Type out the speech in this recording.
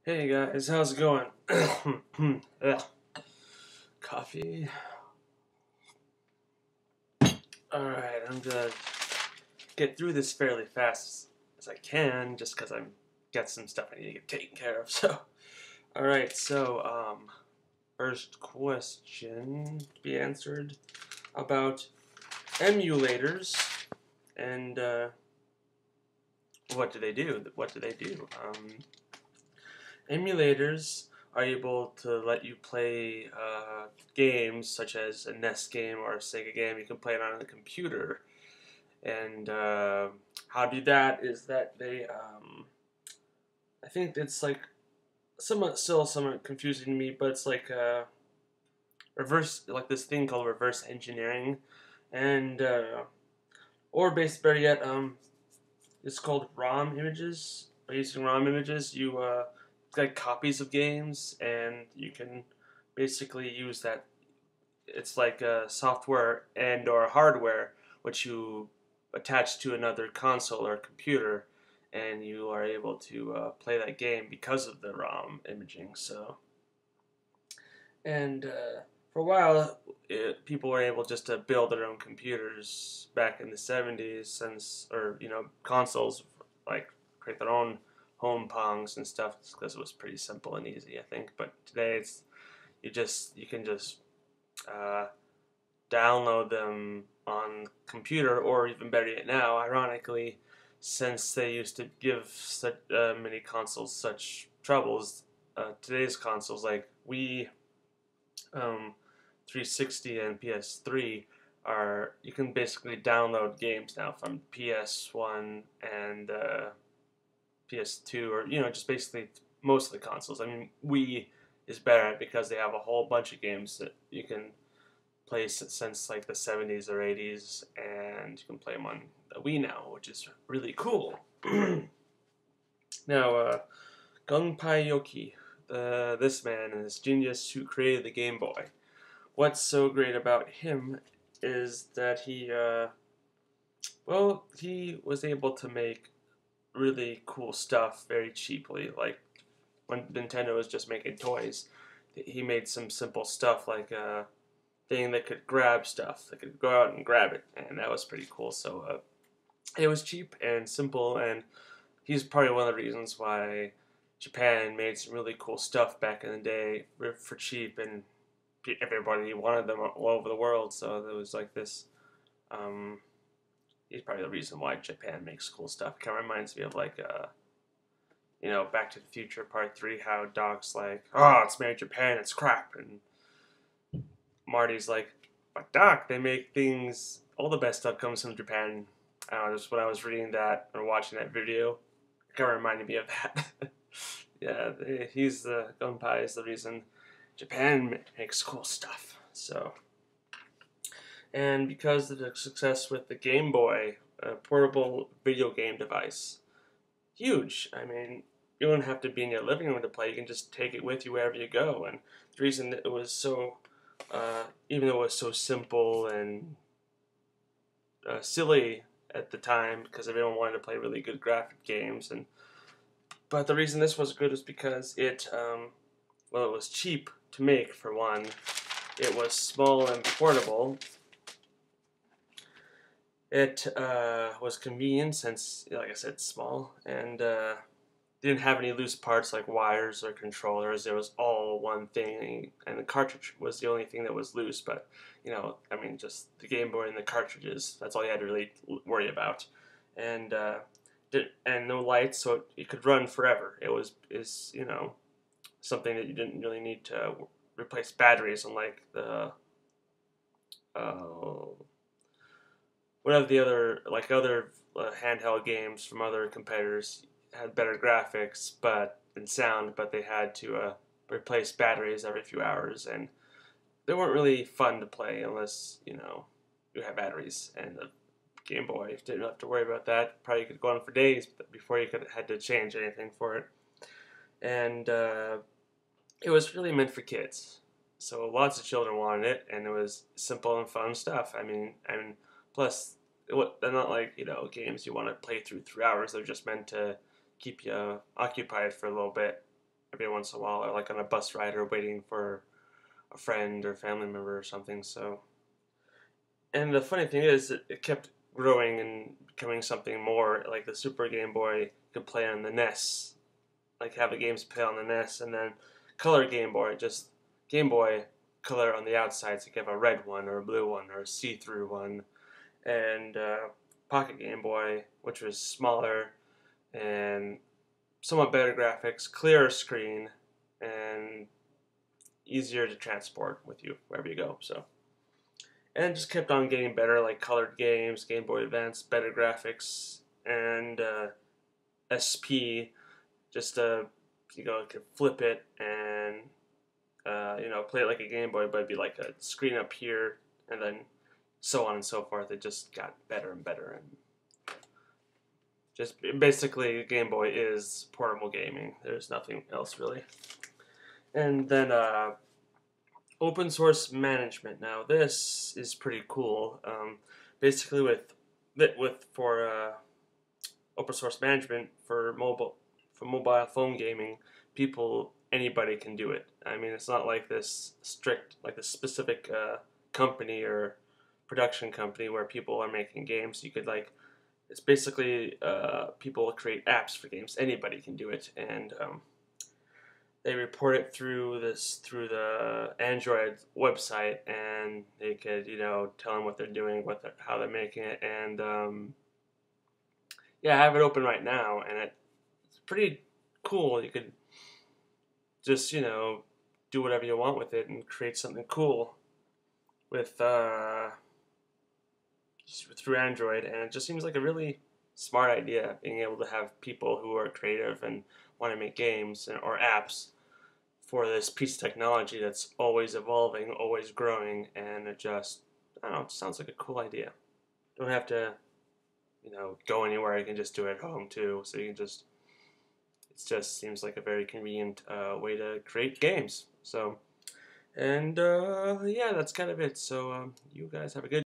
Hey guys, how's it going? Ugh. Coffee. Alright, I'm gonna get through this fairly fast as I can, just because I'm got some stuff I need to get taken care of. Alright, first question to be answered about emulators and what do they do? Emulators are able to let you play games such as a NES game or a Sega game. You can play it on the computer. And how to do that is that I think it's like somewhat confusing to me, but it's like like this thing called reverse engineering, and or better yet, it's called ROM images. By using ROM images, you get copies of games, and you can basically use that. It's like software and or hardware, which you attach to another console or computer, and you are able to play that game because of the ROM imaging. And for a while, people were able just to build their own computers back in the 70s, consoles, like create their own home pongs and stuff, because it was pretty simple and easy, I think. But today, you can just uh, download them on computer, or even better yet now, ironically, since they used to give such many consoles such troubles, today's consoles like Wii, 360 and PS3 you can basically download games now from PS1 and PS2, or just basically most of the consoles. I mean, Wii is better because they have a whole bunch of games that you can play since like the 70s or 80s, and you can play them on the Wii now, which is really cool. Now, Gunpei Yoki, this man and his genius who created the Game Boy. What's so great about him is that he was able to make really cool stuff very cheaply. Like when Nintendo was just making toys, he made some simple stuff like a thing that could grab stuff, that could go out and grab it, and that was pretty cool. So it was cheap and simple, and he's probably one of the reasons why Japan made some really cool stuff back in the day for cheap, and everybody wanted them all over the world. So there was like this. He's probably the reason why Japan makes cool stuff. Kind of reminds me of like Back to the Future Part 3, how Doc's like, oh, it's made in Japan, it's crap, and Marty's like, but Doc, they make things. All the best stuff comes from Japan. I don't know, just when I was reading that or watching that video, it kind of reminded me of that. Yeah, Gunpei is the reason Japan makes cool stuff. And because of the success with the Game Boy, a portable video game device, huge. I mean, you don't have to be in your living room to play. You can just take it with you wherever you go. And the reason that it was so, even though it was so simple and silly at the time, because everyone wanted to play really good graphic games, but the reason this was good is because it was cheap to make, for one. It was small and portable. It was convenient since, like I said, small, and didn't have any loose parts like wires or controllers. It was all one thing, and the cartridge was the only thing that was loose. But just the Game Boy and the cartridges. That's all you had to really worry about, and no lights, so it could run forever. Is something that you didn't really need to replace batteries, unlike the what of the other handheld games from other competitors had better graphics and sound, but they had to replace batteries every few hours, and they weren't really fun to play unless you had batteries. And the Game Boy didn't have to worry about that. Probably could go on for days before you had to change anything for it, and it was really meant for kids. So lots of children wanted it, and it was simple and fun stuff. I mean, and plus, they're not like games you want to play through 3 hours. They're just meant to keep you occupied for a little bit. every once in a while, or like on a bus ride or waiting for a friend or family member or something. So, and the funny thing is, it kept growing and becoming something more. Like the Super Game Boy could play on the NES, like have the games play on the NES, and then Color Game Boy, just Game Boy color on the outside, so you could have a red one or a blue one or a see-through one, and Pocket Game Boy, which was smaller and somewhat better graphics, clearer screen, and easier to transport with you wherever you go. So, and it just kept on getting better, like colored games, Game Boy Advance, better graphics, and SP, just you know, could flip it and you know, play it like a Game Boy, but it'd be like a screen up here, and then so on and so forth. It just got better and better, and just basically Game Boy is portable gaming. There's nothing else really. And then open source management. Now this is pretty cool. Basically, for open source management for mobile phone gaming, anybody can do it. I mean, it's not like this strict, like this specific company or production company where people are making games. You could like, it's basically people create apps for games. Anybody can do it, and they report it through the Android website, and they could, you know, tell them what they're doing, how they're making it, and yeah, I have it open right now, and it's pretty cool. You could just, you know, do whatever you want with it and create something cool with through Android, and it just seems like a really smart idea, being able to have people who are creative and want to make games or apps for this piece of technology that's always evolving, always growing, and it just, I don't know, it sounds like a cool idea. Don't have to, you know, go anywhere. You can just do it at home too. So you can just, it just seems like a very convenient way to create games. So, and yeah, that's kind of it. So you guys have a good